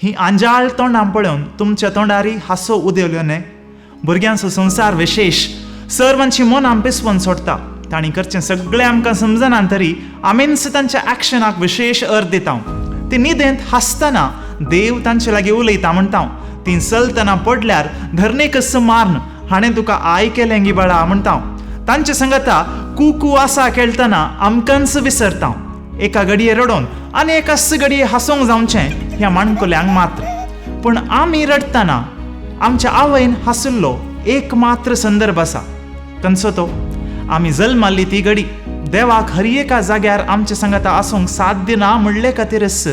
ही आंजाळ तोंडां पळोवन तुमच्या तोंडारी हांसो उदेवल्यो न्हय. भुरग्यांचो संवसार विशेश सर्वांची मनां पिसवून सोडटा. तांणी करचें सगळें आमकां समजना तरी आमीच तांच्या एक्शनाक विशेष अर्थ दिता. ती न्हिदेंत हांसतना देव तांचे लागीं उलयता म्हणटा. ती चलतना पडल्यार धरणे कस मारन हाणें तुका आय केलें गी बाळा म्हणटा. तांचे सांगता कुकू आसा खेळटना आमकांच विसरता. एका घडये रडोवन आनी एकाच घडये हांसोंक जावचें ह्या माणकुल्यांक मात्र. पूण आमी रडटना आमच्या आवयन हांसुल्लो एक मात्र संदर्भ आसा. खंयचो तो? आमी जल्माल्ली ती घडी. देवाक हर एका जाग्यार आमचे सांगता आसूंक साध्य ना म्हणले खातीरच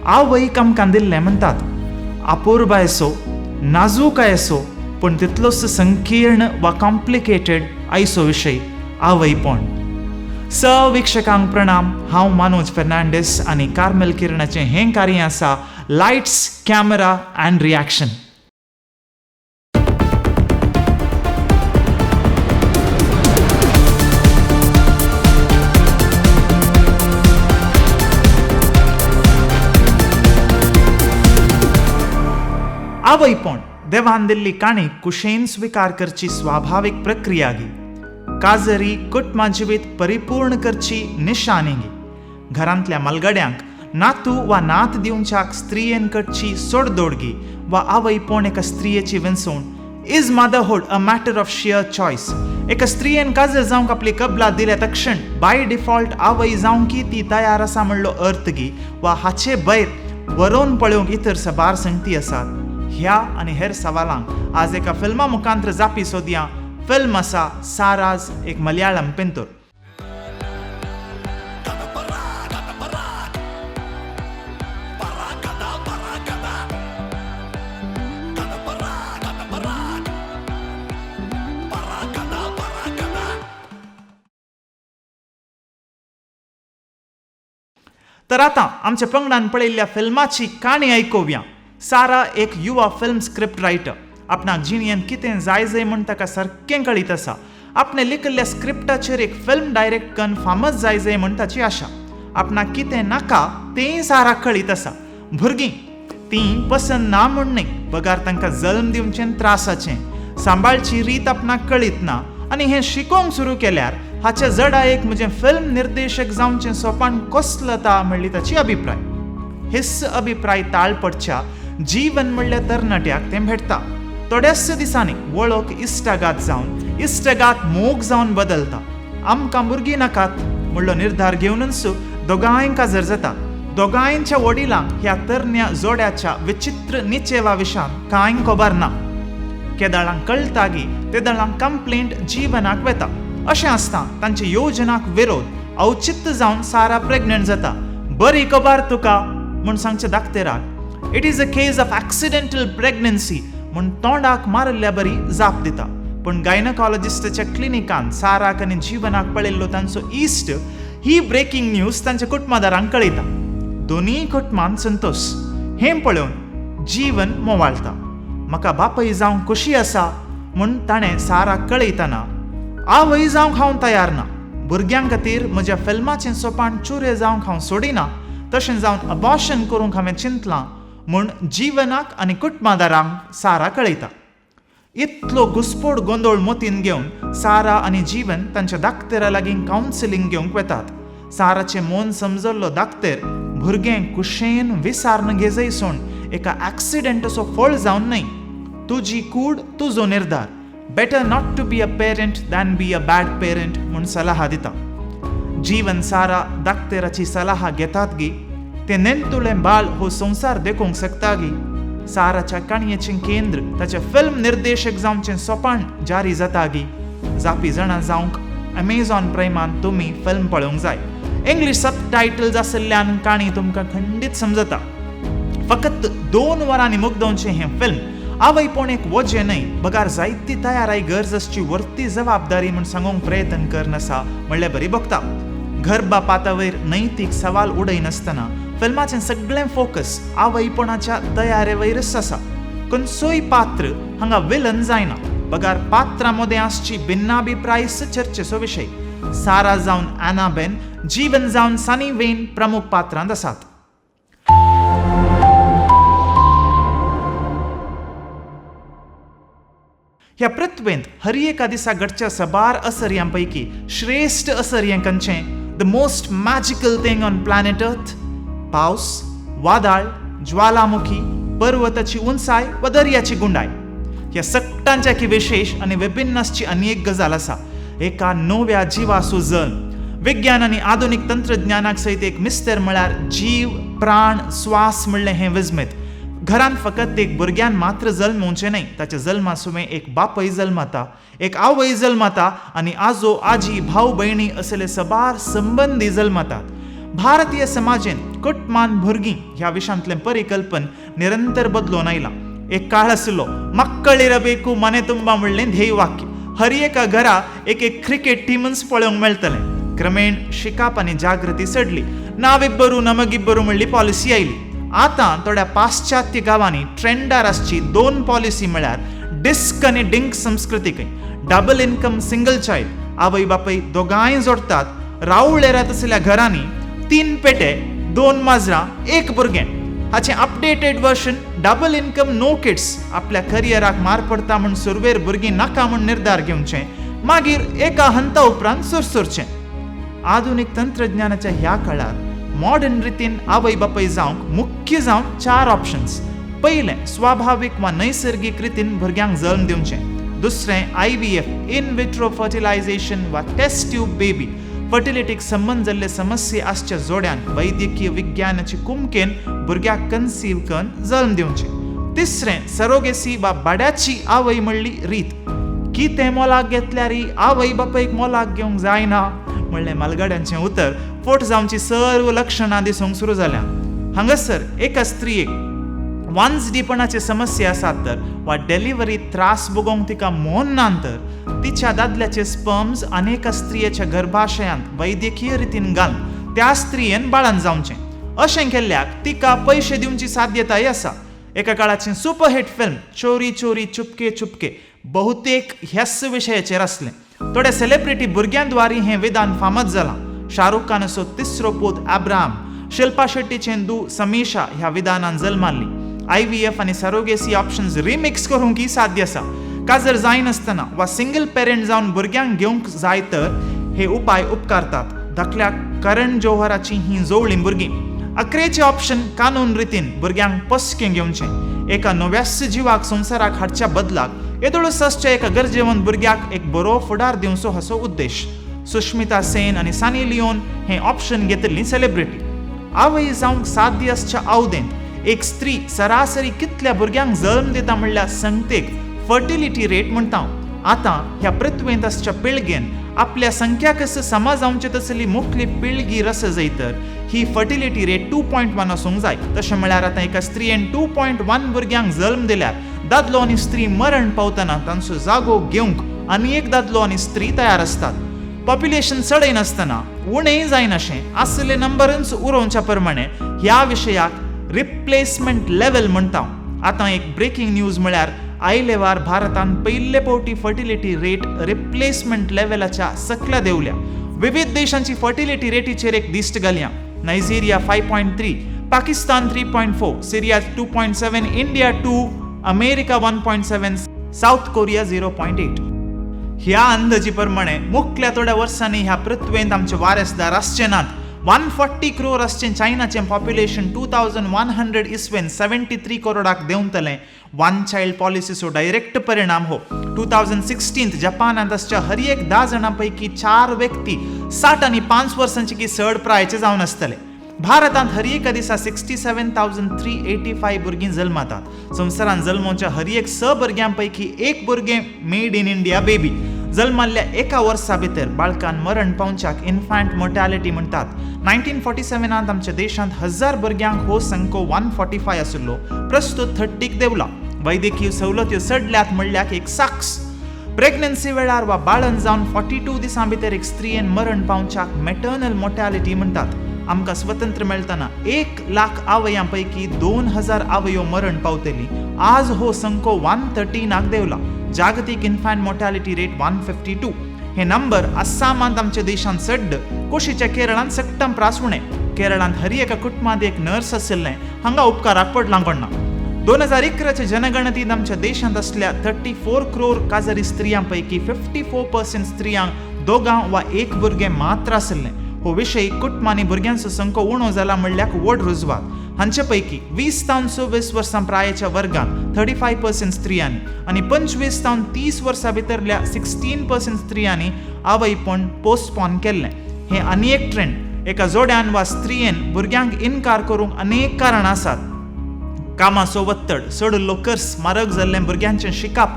आवयक आमकां दिल्लें म्हणटात. अपूर्व असो नाजूक असो पूण तितलोच संकीर्ण वा कॉम्प्लिकेटेड आयचो विशय आवयपण. वीक्षकांक प्रणाम. हांव मनोज फर्नांडीस आनी कार्मेल किरणाचें हें कार्य आसा लायट्स कॅमेरा अँड रिॲक्शन. आवयपण देवान दिल्ली काणी कुशेन स्विकार करची स्वाभाविक प्रक्रिया गी. काजरी कुटुंबा जिवीत परिपूर्ण करची निशाणी गी. घरांतल्या मलगड्यांक नातू वा नात दिवच्याक स्त्रियेन करची सोडदोडगी वा आवयपण एका स्त्रियेची विंचूण. Is motherhood a matter of sheer choice. एका स्त्रियेन काजर जावंक आपली कबलात दिल्या तक्षण बाय डिफॉल्ट आवय जावंकी ती तयार आसा म्हणलो अर्थ गी वा हाचे भायर वरोन पळोवंक इतर साबार संगती आसात. ह्या आनी हेर सवालांक आज एका फिल्मा मुखांतर जापी सोदया. फिल्म आसा साराज, एक मलयाळम पिंतूर. तर आतां आमच्या पंगडान पळयल्ल्या फिल्माची काणी आयकोवया. सारा एक युवा फिल्म स्क्रिप्ट रायटर. आपणाक जिणेंत कितें जाय म्हण ताका सारकें कळीत आसा. आपणे लिखिल्ल्या स्क्रिप्टाचेर एक फिल्म डायरेक्ट करून फामस जाय म्हण ताची आशा. आपणाक कितें नाका तेंय साराक कळीत आसा. भुरगीं तीं पसंद ना म्हण न्हय, बगार तांकां जल्म दिवचें त्रासाचें. सांबाळची रीत आपणाक कळीत ना आनी हें शिकोवंक सुरू केल्यार हाच्या जडायेक म्हजें फिल्म निर्देशक जावचें सोपान कसलो ता म्हणली ताची अभिप्राय. हिस्स अभिप्राय ताळ पडच्या जीवन म्हणल्या तरणाट्याक तें भेटता. थोड्याच दिसांनी वळख इश्टागात जावन इश्टागात मोग जावन बदलता. आमकां भुरगीं नाकात म्हणलो निर्धार घेवनूच दोगांय काजर जाता. दोगांयच्या वडिलांक ह्या तरण्या जोड्याच्या विचित्र निचेवा विशान कांय खबर ना. केदाळांक कळटा गी तेदाळांक कंप्लेंट जीवनाक वेता. अशें आसता तांचे योजनाक विरोध औचित्य जावन सारा प्रेग्नंट जाता. बरी खबर तुका म्हूण सांगचे दाखतेराक. It is a case of accidental pregnancy म्हूण तोंडाक मारल्या बरी जाप दिता. पूण गायनकॉलॉजिस्टाच्या क्लिनिकान साराक आनी जीवनाक पळयल्लो तांचो इश्ट ही ब्रेकिंग न्यूज तांच्या कुटुंबादारांक कळयता. दोनूय कुटुंबांत संतोष. हें पळोवन जीवन मोवाळटा. म्हाका बापय जावंक कशी आसा म्हूण ताणें साराक कळयतना आवय जावंक हांव तयार ना. भुरग्यां खातीर म्हज्या फिल्माचें सोपान चुरे जावंक हांव सोडिना. तशें जावन अबॉर्शन करूंक हांवें चिंतलां म्हूण जीवनाक आनी कुटुंबादारांक सारा कळयता. इतलो घुसपोड गोंदळ मोतीन घेवन सारा आनी जीवन तांच्या दाखतेरा लागीं कावन्सिलींग घेवंक वेतात. साराचें मन समजल्लो दाखतेर भुरगें कुशेन विसारन घेजयसून एका एक्सिडेंटाचो फळ जावन न्हय, तुजी कूड तुजो निर्धार. Better not to be a parent than be a bad parent म्हूण सलाह दिता. जीवन सारा दाखतेराची सलाह घेतात गी. ते नेंतुलें बाळ हो संवसार देखूंक शकता गी. साराच्या काणयेचें केंद्र ताचे फिल्म निर्देशक जावचें सोपान जारी जाता गी. जापी जाणां जावंक अमेझॉन प्रायमान तुमी फिल्म पळोवंक जाय. इंग्लीश सबटायटल्स आशिल्ल्यान काणी तुमकां खंडीत समजता. फकत 2 वरांनी मुग्दोवचें हें फिल्म. आवयपण एक वजें न्हय, बगार जायती तयाराय गरज आसची वर्ती जबाबदारी म्हूण सांगूंक प्रयत्न करनासा म्हणल्यार बरी भोगता. गर्भपातावयर नैतीक सवाल उडयनासतना फिल्माचें सगळें फोकस आवयपणाच्या तयारेवयरच आसा. खंयचोय पात्र हांगा विलन जायना. बगार पात्रां मदें आसची भिन्नाभिप्रायच चर्चेचो विशय. सारा जावन एनाबेन, जीवन जावन सनी वेन प्रमुख पात्रांत आसात. ह्या पृथ्वेंत हर एका दिसा घडच्या सबार असर्यांपैकी श्रेष्ठ असर्यें खंयचें the most magical thing on planet अर्थ? पावस, वादळ, ज्वालामुखी, पर्वताची उंचाय वा दर्याची गुंडाय ह्या सगळ्यांच्या की विशेष आणि विभिन्नची आनी एक गजाल आसा, एका नव्या जिवाचो जल्म. विज्ञान आनी आधुनिक तंत्रज्ञानाक सयत एक मिस्तर म्हळ्यार जीव, प्राण, स्वास म्हणलें हें विजमीत. घरांत फकत एक भुरग्यान मात्र जल्मोवचें न्हय, ताच्या जल्मा सुवें एक बापय जल्माता, एक आवय जल्माता आनी आजो, आजी, भाव भयणी असले सबार संबंदी जल्मातात. भारतीय समाजेन कुटमान भुरगीं ह्या विशयांतलें परिकल्पन निरंतर बदलून आयला. एक काळ आसलो मक्कळिरबेकू मने तुम्बा म्हणलें ध्येय वाक्य. हर एका घरा एक एक क्रिकेट टिमूच पळोवंक मेळटलें. क्रमेण शिकाप आनी जागृती चडली. नाविब्बरू नमगिब्बरू म्हणली पॉलिसी आयली. आतां थोड्या पाश्चात्य गांवांनी ट्रेंडार आसची 2 पॉलिसी म्हळ्यार डिस्क आनी डिंक संस्कृतीकय. डबल इन्कम सिंगल चायल्ड, आवय बापय दोगांय जोडटात. रावळ येरात असल्या घरांनी 3 पेटे, 2 माजरां, 1 भुरगें. हाचें updated version double income no kids. आपल्या करियराक मार पडटा म्हूण सुरवेर भुरगीं नाका म्हूण निर्धार घेवचें, मागीर एका हंता उपरांत सुरसुरचें. आधुनिक तंत्रज्ञानाच्या ह्या काळार मॉडर्न रितीन आवय बापय जावंक मुख्य जावन 4 ऑप्शन्स. पयलें स्वाभाविक वा नैसर्गीक रितीन भुरग्यांक जल्म दिवचें. दुसरें IVF इन विट्रो फर्टिलायझेशन वा टेस्ट ट्यूब बेबी. फर्टिलिटीक संबंद जाल्ले समस्ये आसच्या जोड्यान वैद्यकीय विज्ञानाची कुमकेन भुरग्याक कन्सीव करून जल्म दिवचें. तिसरें सरोगेसी वा बाड्याची आवय म्हणली रीत. कितें मोलाक घेतल्यारय आवय बापयक मोलाक घेवंक जायना म्हणलें मालगाड्यांचें उतर फोट जावची सर्व लक्षणां दिसूंक सुरू जाल्या. हांगासर एका स्त्रियेक वांजडीपणाचे समस्या आसात तर वा डिलिव्हरी त्रास भोगोवंक तिका मोहन ना तर तिच्या दादल्याचे स्पर्म्स अनेक स्त्रियेच्या गर्भाशयांत वैद्यकीय रितीन घालून त्या स्त्रियेन बाळान जावचें. अशें केल्ल्याक तिका पयशे दिवची साध्यताय आसा. एका काळाचें सुपरहिट फिल्म चोरी चोरी चुपके चुपके बहुतेक ह्याच विशयाचेर आसलें. थोड्या सेलिब्रिटी भुरग्यांद्वारे हें विधान फामाद जालां. शाहरुख खानाचो 3रो पूत अब्राहम, शिल्पा शेट्टीचें धूव समीशा ह्या विधानान जल्माल्ली. IVF आनी सरोगेसी ऑप्शन्स रिमिक्स करूंकय साध्य आसा. काजर जायनासतना वा सिंगल पेरेंट जावन भुरग्यांक घेवंक जाय तर हे उपाय उपकारतात. धाकल्याक करण जोहराची ही जोवळी भुरगीं. अकरेचें ऑप्शन कानून रितीन भुरग्यांक पसकें घेवचें. एका नव्यास्य जिवाक संवसाराक हाडच्या बदलाक येदोळूच आसच्या एका गरजेवंत भुरग्याक एक बरो फुडार दिवचो हाचो उद्देश. सुष्मिता सेन आनी सानी लिओन हें ऑप्शन घेतिल्लीं सेलिब्रिटी. आवय जावंक साध्य आसच्या आवदेंत एक स्त्री सरासरी कितल्या भुरग्यांक जल्म दिता म्हणल्यार संख्येक फर्टिलिटी रेट म्हणटा. आतां ह्या पृथ्वेंत आसच्या पिळगेन आपल्या संख्या कसं समा जावचे तसली मुखली पिळगी रस जायतर ही फर्टिलिटी रेट 2.1 आसूंक जाय. तशें म्हळ्यार आतां एका स्त्रियेन 2.1 भुरग्यांक जल्म दिल्यार दादलो आनी स्त्री मरण पावतना तांचो जागो घेवंक आनी एक दादलो आनी स्त्री तयार आसतात. पॉप्युलेशन चडय नासतना उणेंय जायनाशें आसले नंबरूच उरोवच्या प्रमाणे ह्या विशयाक रिप्लेसमेंट लेवल म्हणटा. आतां एक ब्रेकिंग न्यूज म्हळ्यार आयले वार भारतान पयले फावटी फर्टिलिटी रेट रिप्लेसमेंट लेवलाच्या सकल्या देंवल्या. विविध देशांची फर्टिलिटी रेटीचेर एक दिश्ट घालया. नायजेरिया 5.3, पाकिस्तान 3.4, सिरिया 2.7, इंडिया 2, अमेरिका 1.7, साऊथ कोरिया 0.8. ह्या अंदाजी प्रमाणे मुखल्या थोड्या वर्सांनी ह्या पृथ्वेंत आमचे वारसदार आसचे नात. 140 करोड आसचें चायनाचें पॉप्युलेशन 2100 इसवेन 73 करोडाक देंवतलें. 1 चायल्ड पॉलिसीचो डायरेक्ट परिणाम हो. 2016 जपानांत आसच्या हर एक 10 जाणां पैकी 4 व्यक्ती 60 आनी 5 वर्सांची की चड प्रायाचे जावन आसतले. भारतांत हर एका दिसा 67,385 भुरगीं जल्मातात. संवसारांत जल्मोवच्या हर एक 6 भुरग्यां पैकी 1 भुरगें मेड इन इंडिया बेबी. जल्माल्ल्या एका वर्सा भितर बाळकान मरण पावच्याक इन्फंट मोर्टॅलिटी म्हणटात. 1947 आमच्या देशांत 1000 भुरग्यांक हो संख्यो 145 आशिल्लो. प्रस्तुत 30क देंवला. वैद्यकीय सवलत्यो चडल्यात म्हणल्याक एक साक्ष. प्रेग्नन्सी वेळार वा बाळन जावन 42 दिसां भितर एक स्त्रियेन मरण पावच्याक मॅटर्नल मोर्टॅलिटी म्हणटात. आमकां स्वतंत्र मेळटना 1 लाख आवयां पैकी 2000 आवयो मरण पावतली. आज हो संख्यो 113 देंवला. जागतीक इन्फंट मोर्टॅलिटी रेट 152. हे नंबर आसामांत आमच्या देशांत चड, कुशीच्या केरळांत सक्तम प्रास उणें. केरळांत हर एका कुटुंबांत एक नर्स आशिल्लें हांगा उपकाराक पडलां कोणना. 2011च्या जनगणतीत आमच्या देशांत असल्या 34 करोड काजरी स्त्रियांपैकी 54% स्त्रियांक दोगां वा एक भुरगें मात्र आसलें. हो विशय कुटुंबांनी भुरग्यांचो संख्यो उणो जाला म्हणल्यार व्हड रुजवात. हांचे पैकी 20 तावन 26 वर्सां प्रायेच्या वर्गांत 35% स्त्रियांनी आनी 25 तावन 30 वर्सां भितरल्या 16% स्त्रियांनी आवयपण पोस्टपोन केल्लें. हें आनी एक ट्रेंड. एका जोड्यान वा स्त्रियेन भुरग्यांक इन्कार करूंक अनेक कारणां आसात. कामाचो वत्तड, चड लोकर्स, म्हारग जाल्लें भुरग्यांचें शिकप,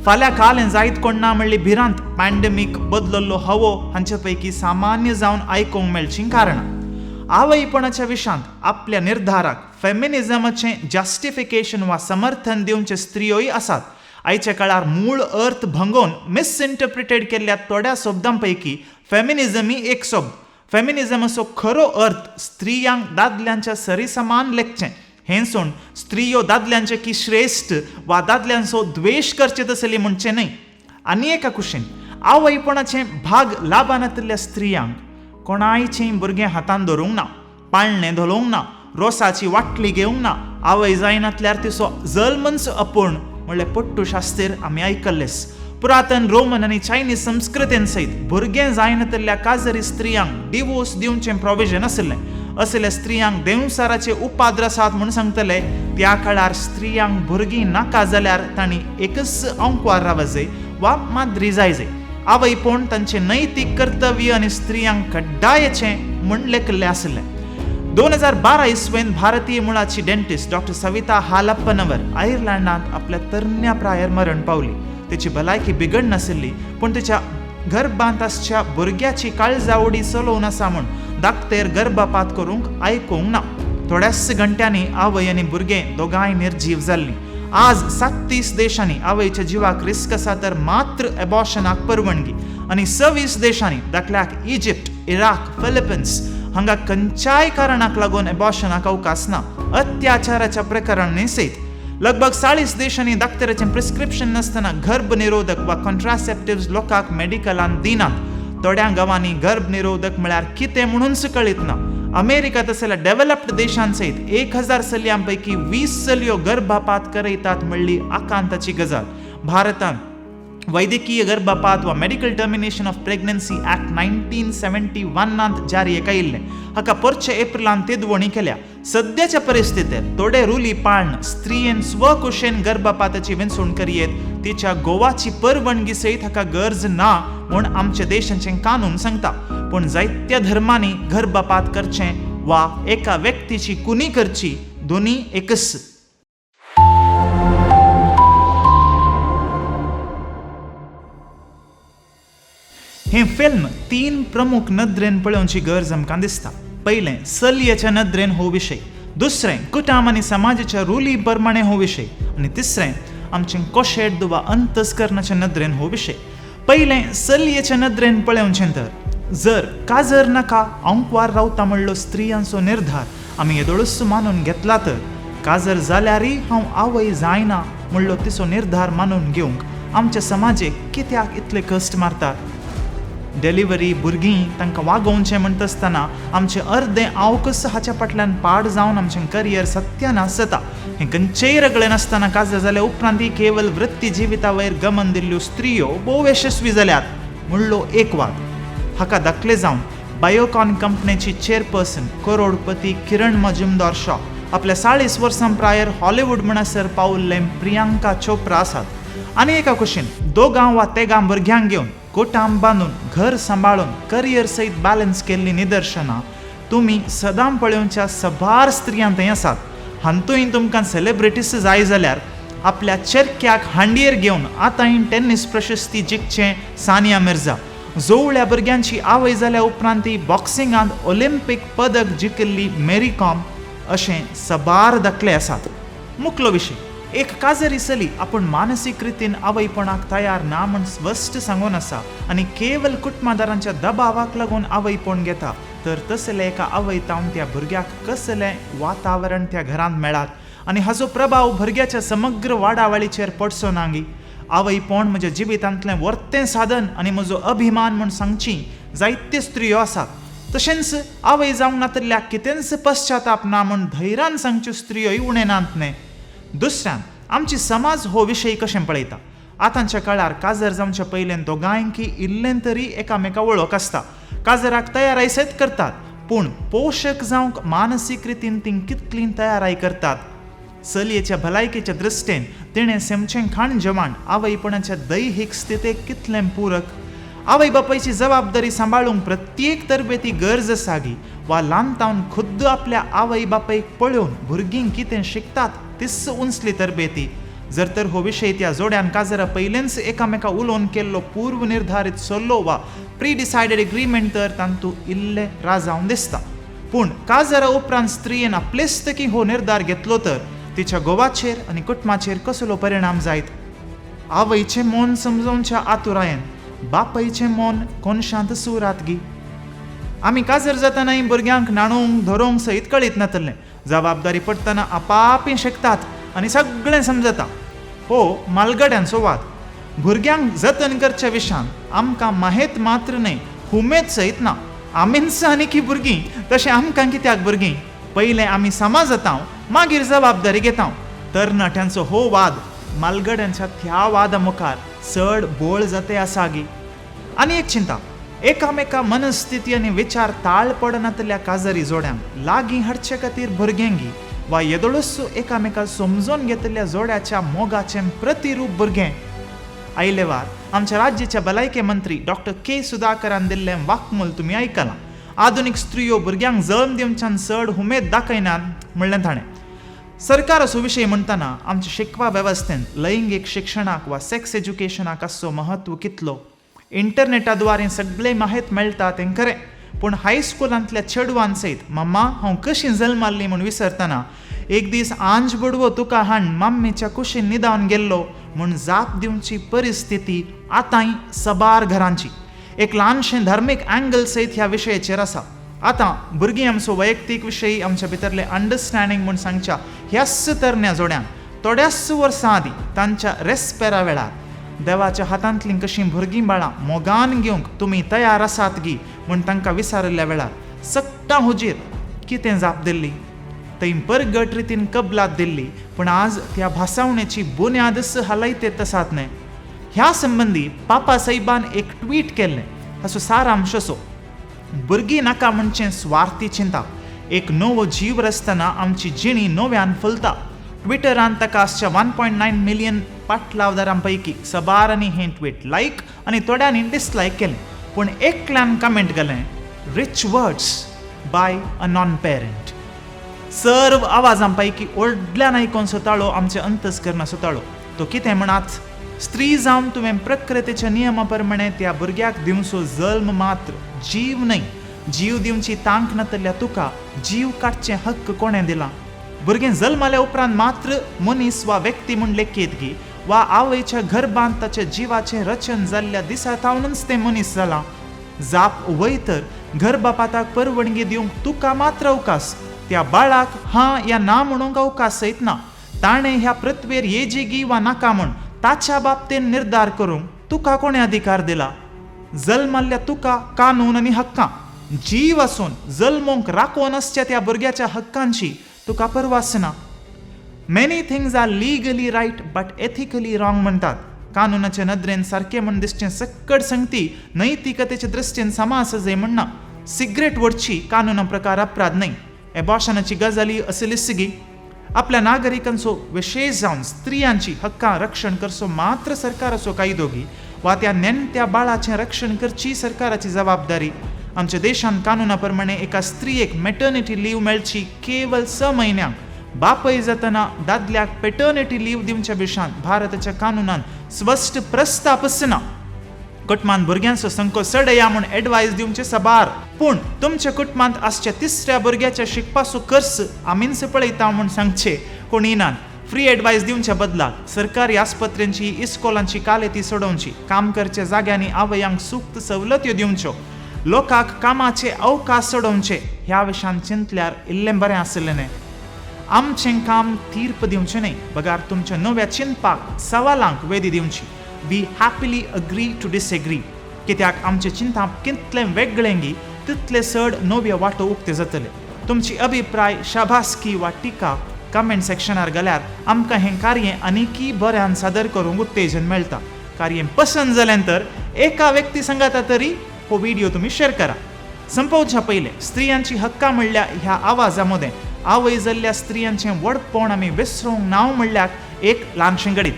फाल्यां काल जायत कोण ना म्हणली भिरांत, पॅन्डेमीक, बदलल्लो हवो हांचे पैकी सामान्य जावन आयकूंक मेळचीं कारणां. आवयपणाच्या विशांत आपल्या निर्धाराक फेमिनिझमाचें जस्टिफिकेशन वा समर्थन दिवचे स्त्रियोय आसात. आयच्या काळार मूळ अर्थ भंगोवन मिसइंटरप्रिटेड केल्ल्या थोड्या शब्दांपैकी फेमिनिझम ही एक शब्द. फेमिनिझमाचो खरो अर्थ स्त्रियांक दादल्यांच्या सरीसमान लेखचें. हें सोड स्त्रियो दादल्यांचे की श्रेश्ठ वा दादल्यांचो द्वेश करचे तसली म्हणचे न्हय. आनी एका कुशीन आवयपणाचे भाग लाबानातल्या स्त्रियांक कोणायचें भुरगें हातान धरूंक ना, पाळणें धोलोवंक ना, रोसाची वाटली घेवंक ना, आवय जायनातल्यार तिचो जल्मच अपूर्ण म्हणल्यार पट्टू शास्त्र आमी आयकल्लेस. पुरातन रोमन आनी चायनीज संस्कृतेन सयत भुरगें जायनातल्या काजरी स्त्रियांक डिवोर्स दिवचें प्रोविजन आसलें. असल्या स्त्रियांक देवसाराचे उपाद्र आसात म्हूण सांगतले. त्या काळार स्त्रियांक भुरगीं नाका जाल्यार तांणी एकच अंकवार रावचे वा माद्री जायजे. आवयपण तांचें नैतीक कर्तव्य आनी स्त्रियांक कड्डायचें म्हूण लेखिल्लें आसलें. 2012 इसवेंत भारतीय मुळाची डेंटिस्ट डॉक्टर सविता हालप्पनवर आयर्लंडांत आपल्या तरण्या प्रायार मरण पावली. तिची भलायकी बिगड नाशिल्ली, पूण तिच्या गर्भांत आसच्या भुरग्याची काळजावडी चलोवन आसा म्हूण धाकटेर गर्भपात करूंक आयकूंक ना. थोड्याच घंट्यांनी आवय आनी भुरगें दोगांय निर्जीव जाल्लीं. आज 37 देशांनी आवयच्या जिवाक रिस्क आसा तर मात्र एबॉर्शनाक परवानगी आनी 26 देशांनी दाखल्याक इजिप्त, इराक, फिलिपिन्स हांगा खंयच्याय कारणाक लागून एबॉर्शनाक अवकाश ना. अत्याचाराच्या प्रकरणांनी सयत लगभग 40 देशांनी दाखतराचें प्रिस्क्रिप्शन नासतना गर्भनिरोधक वा कॉन्ट्रासेप्टिव्स लोकांक मेडिकलान दिनात. थोड्या गांवांनी गर्भनिरोधक म्हळ्यार कितें म्हणूनच कळीत ना. अमेरिकात असल्या डेव्हलप्ड देशांत सयत 1000 चलयांपैकी 20 चलयो गर्भपात करयतात म्हणली आकांताची गजाल. भारतांत वैद्यकीय गर्भपात वा medical termination of pregnancy act 1971 जारयेक आयिल्लें. हाका पोरचे एप्रिलांत तेदवणी केल्या. सद्याच्या परिस्थितीत थोडे रुली पाळन स्त्रियेन स्वकुशेन गर्भपाताची विंचूण करियेत तिच्या गोवाची परवानगी सयत हाका गरज ना म्हूण आमच्या देशाचें कानून सांगता. पूण जायत्या धर्मांनी गर्भपात करचें वा एका व्यक्तीची कुणी करची दोनी एकच. हें फिल्म 3 प्रमुख नदरेन पळोवची गरज आमकां दिसता. पयलें चलयेच्या नदरेन हो विशय, दुसरें कुटुंब आनी समाजाच्या रुली प्रमाणे हो विशय आनी तिसरें आमचें कोशेड वा अंतस्करणाच्या नदरेन हो विशय. पयलें चलयेच्या नदरेन पळोवचें तर जर काजर नाका अंकवार रावता म्हणलो स्त्रियांचो निर्धार आमी येदोळूच मानून घेतला तर काजर जाल्यारय हांव आवय जायना म्हणलो तिचो निर्धार मानून घेवंक आमच्या समाजेक कित्याक इतले कश्ट मारतात. डेलिव्हरी भुरगीं तांकां वागोवचें म्हणटा आसतना आमचें अर्दें आवकस हाच्या फाटल्यान पाड जावन आमचें करियर सत्यानाश जाता. हें खंयचेय रगडे नासतना काजर जाल्या उपरांतय केवल वृत्ती जिविता वयर गमन दिल्ल्यो स्त्रियो भोव यशस्वी जाल्यात म्हणलो एक वाद. हाका दाखले जावन बायोकॉन कंपनीची चेअरपर्सन करोडपती किरण मजुमदार शॉ, आपल्या 40 वर्सां प्रायर हॉलिवूड म्हणसर पावल्लें प्रियांका चोप्रा आसात. आनी एका कुशीन दोगां वा तेगां भुरग्यांक घेवन कोटाम बांदून घर सांबाळून करियर सयत बॅलन्स केल्ली निदर्शनां तुमी सदां पळोवच्या सबार स्त्रियां थंय आसात. हातूंय तुमकां सेलिब्रिटीज जाय जाल्यार आपल्या चेरक्याक हांडयेर घेवन आतांय टेनिस प्रशस्ती जिखचें सानिया मिर्झा, जोवळ्या भुरग्यांची आवय जाल्या उपरांतय बॉक्सिंगांत ऑलिंपीक पदक जिखिल्ली मेरी कॉम अशें सबार दाखले आसात. मुखलो विशय, एक काजरी चली आपूण मानसीक रितीन आवयपणाक तयार ना म्हूण स्पश्ट सांगून आसा आनी केवल कुटुंबदारांच्या दबावाक लागून आवयपण घेता तर तसले एका आवयतावन त्या भुरग्याक कसलें वातावरण त्या घरांत मेळात आनी हाचो प्रभाव भुरग्याच्या समग्र वाडावळीचेर पडचो नांगी. आवयपण म्हज्या जिवितांतलें वर्तें साधन आनी म्हजो अभिमान म्हूण सांगची जायत्यो स्त्रियो आसात. तशेंच आवय जावंक नातल्या कितेंच पश्चाताप ना म्हूण धैर्यान सांगच्यो स्त्रियोय उणे नात न्ही. दुसऱ्यान आमची समाज हो विशय कशें पळयता. आतांच्या काळार काजर जावच्या पयलें दोगांयकी इल्लें तरी एकामेका वळख आसता. काजराक तयाराय सयत करतात, पूण पोशक जावंक मानसीक रितीन तीं कितली तयाराय करतात. चलयेच्या भलायकेच्या दृश्टेन तिणें सेमचें खाण जेवण आवयपणाच्या दैहिक स्थितीक कितलें पूरक. आवय बापायची जबाबदारी सांबाळूंक प्रत्येक तरबेती गरज आसागी वा ल्हानतावन खुद्द आपल्या आवय बापायक पळोवन भुरगीं कितें शिकतात तिस्स उंचली तरबेती. जर तर हो विशय त्या जोड्यान काजरा पयलेंच एकामेका उलोवन केल्लो पूर्व निर्धारीत सल्लो वा प्री डिसायडेड एग्रीमेंट तर तांतू इल्लें राजावन दिसता. पूण काजरा उपरांत स्त्रियेन आपलेस्तकी हो निर्धार घेतलो तर तिच्या घोवाचेर आनी कुटुंबाचेर कसलो परिणाम जायत. आवयचें मोन समजोवच्या आतुरायेन बापायचें मोन कोनशांत सुरात गी. आमी काजर जातानाय भुरग्यांक नाणोवंक धरोवंक सयत कळीत नातलें. जबाबदारी पडटना आपापी शिकतात आनी सगळें समजता. हो मालगड्यांचो वाद. भुरग्यांक जतन करच्या विशयान आमकां माहेत मात्र न्हय उमेद सयत ना. आमीच आनी की भुरगीं तशें आमकां कित्याक भुरगीं. पयलें आमी समाज जाता मागीर जबाबदारी घेता. तरणाट्यांचो हो वाद मालगड्यांच्या त्या वादा मुखार चड बोळ जाते आसागी. आनी एक चिंता, एकामेका मनस्थिती आनी विचार ताळ पडनातल्या काजरी जोड्यांक लागीं हाडचे खातीर भुरग्यांगी वा येदोळसो एकामेका समजून घेतल्या जोड्याच्या मोगाचें प्रतिरूप भुरगें. आयले वार आमच्या राज्याच्या भलायकी मंत्री डॉक्टर के सुधाकरान दिल्लें वाक्मूल तुमी आयकलां. आधुनीक स्त्रियो भुरग्यांक जल्म दिवच्यान चड उमेद दाखयनात म्हणलें ताणें. सरकार असो विशय म्हणटना आमच्या शिकवा वेवस्थेंत लैंगीक शिक्षणाक वा सेक्स एज्युकेशनाक आसचो महत्व कितलो. इंटरनेटा द्वारे सगळें माहीत मेळटा तें खरें, पूण हायस्कुलांतल्या चेडवान सयत मम्मा हांव कशीं जल्माल्ली म्हूण विसरतना एक दीस आंज बुडवो तुका हाण मम्मीच्या कुशीन न्हिदावन गेल्लो म्हूण जाप दिवची परिस्थिती आतांय सबार घरांची. एक ल्हानशें धार्मीक अँगल सयत ह्या विशयाचेर आसा. आतां भुरगीं आमचो वैयक्तीक विशय आमच्या भितरले अंडरस्टँडींग म्हूण सांगच्या ह्याच तरण्या जोड्यांक थोड्याच वर्सां आदीं तांच्या रेस्पेरा वेळार देवाच्या हातांतलीं कशीं भुरगीं बाळां मोगान घेवंक तुमी तयार आसात गी म्हूण तांकां विचारिल्ल्या वेळार सक्टां हुजीर कितें जाप दिल्ली. थंय परगट रितीन कबलात दिल्ली, पूण आज त्या भासावणेची बुन्यादच हालयतेत आसात न्हय. ह्या संबंदी पापा सायबान एक ट्वीट केल्लें. हाचो सारांश असो: भुरगीं नाका म्हणचें स्वार्थी चिंता. एक नवो जीव रचतना आमची जिणी नव्यान फुलता. ट्विटरान ताका आसच्या 1.9 मिलियन पाटलावदारां पैकी सबारांनी हें ट्वीट लायक आनी थोड्यांनी डिसलायक केलें. पूण एकल्यान कमेंट घालें, rich words by a non parent. सर्व आवाजां पैकी व्हडल्यान आयकोन सुताळो आमचे अंतस्करणां सुताळो. तो कितें म्हणात, स्त्री जावन तुवें प्रकृतीच्या नियमा प्रमाणे त्या भुरग्याक दिवचो जल्म मात्र, जीव न्हय. जीव दिवची तांक नातल्या तुका जीव काडचें हक्क कोणें दिला. भुरगें जल्माल्या उपरांत मात्र मनीस वा व्यक्ती म्हूण लेखीत गी वा आवयच्या गर्भांत ताच्या जिवाचें रचन जाल्ल्या दिसा थावनच तें मनीस जालां. जाप वयतर गर्भपाताक परवणगी दिवंक तुका मात्र अवकाश. त्या बाळाक हां या ना म्हणूंक अवकाश सयत ना. ताणें ह्या पृथ्वीर येजेगी वा नाका म्हूण ताच्या बाबतीन निर्धार करूंक तुका कोणें अधिकार दिला. जल्माल्ल्या तुका कानून आनी हक्कां. जीव आसून जल्मोंक राखोवन आसच्या त्या भुरग्याच्या हक्कांची तुका परवास ना. Many things are legally right but ethically wrong म्हणटात. कानुनाच्या नदरेन सारकें म्हूण दिसचें सक्कड संगती नैतिकतेचे दृश्टीन समास जंय म्हणना. सिगरेट वडची कानुना प्रकार अपराध न्हय. एबॉर्शनाची गजाली असलिसगी. आपल्या नागरिकांचो विशेष जावन स्त्रियांची हक्कां रक्षण करचो मात्र सरकाराचो कायदो गी वा त्या नेणट्या बाळाचें रक्षण करची सरकाराची जबाबदारी. आमच्या देशांत कानुना प्रमाणे एका स्त्रियेक मॅटर्निटी लीव मेळची केवळ 6 म्हयन्यांक. बापय जातना दादल्याक पेटर्निटी लीव दिवच्या विशयान भारताच्या कानुनान स्पश्ट प्रस्तावच ना. कुटुंबांत भुरग्यांचो संख्या चडया म्हूण एडवायस दिवचे सबार. पूण तुमच्या कुटुंबांत आसच्या तिसऱ्या भुरग्याच्या शिकपाचो खर्च आमीच पळयता म्हूण सांगचे कोण येनात. फ्री एडवायस दिवच्या बदलाक सरकारी आस्पत्र्यांची इस्कॉलांची कालेती सोडोवची. काम करच्या जाग्यांनी आवयांक सूक्त सवलत्यो दिवच्यो. लोकांक कामाचे अवकाश सोडोवचे. ह्या विशयान चिंतल्यार इल्लें बरें आसलें न्हय. आमचें काम तीर्प दिवचें न्हय, बगार तुमच्या नव्या चिंतपाक सवालांक वेदी दिवची. We happily agree to disagree. कित्याक आमचे चिंता कितलें वेगळें गी तितले चड नव्यो वाटो उक्ते जातले. तुमची अभिप्राय शाबासकी वा टिका कमेंट सेक्शनार गेल्यार आमकां हें कार्य आनीकी बऱ्यान सादर करूंक उत्तेजन मेळटा. कार्य पसंत जाल्यानंतर एका व्यक्ती सांगाता तरी हो व्हिडिओ तुम्ही शेअर करा. संपवच्या पयले स्त्रियांची हक्कां म्हणल्या ह्या आवाजा मदें आवय जाल्ल्या स्त्रियांचें व्हडपण आमी विसरूंक नांव म्हणल्यार एक ल्हानशें गणीत.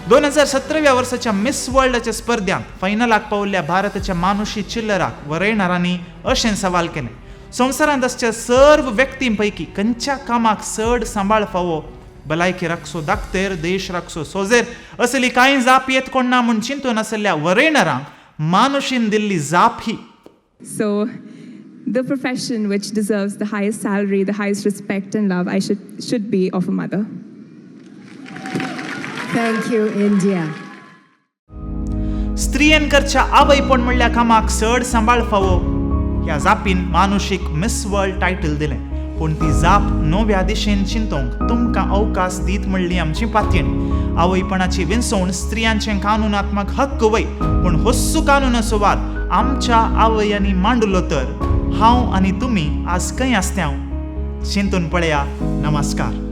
2017व्या वर्साच्या मिस वर्ल्डाच्या स्पर्धांत फायनलाक पावल्ल्या भारताच्या मानुषी चिल्लराक वरयणाऱ्यांनी अशें सवाल केलें, संवसारांत असच्या सर्व व्यक्तीं पैकी खंयच्या कामाक चड सांबाळ फावो? भलायकी राखचो दाखतेर, देश राखचो सोजेर असली कांय जाप येत कोण ना म्हूण चिंतून आसलेल्या वरयणारांक मानुशीन दिल्ली जाप ही. So, the profession which deserves the highest salary, the highest respect and love, I should be of a mother. Thank you, India. स्त्रियेन करच्या आवयपण म्हणल्या कामाक चड सांबाळ फावो ह्या जापीन मानुषीक मिस वर्ल्ड टायटल दिलें. पूण ती जाप नव्या दिशेन चिंतोवंक तुमकां अवकाश दीत म्हणली आमची पातयणी. आवयपणाची विंसवण स्त्रियांचें कानुनात्मक हक्क वय, पूण होस्सू कानुनाचो वाद आमच्या आवयांनी मांडलो तर हांव आनी तुमी आज खंय आसत्याव चिंतून पळया. नमस्कार.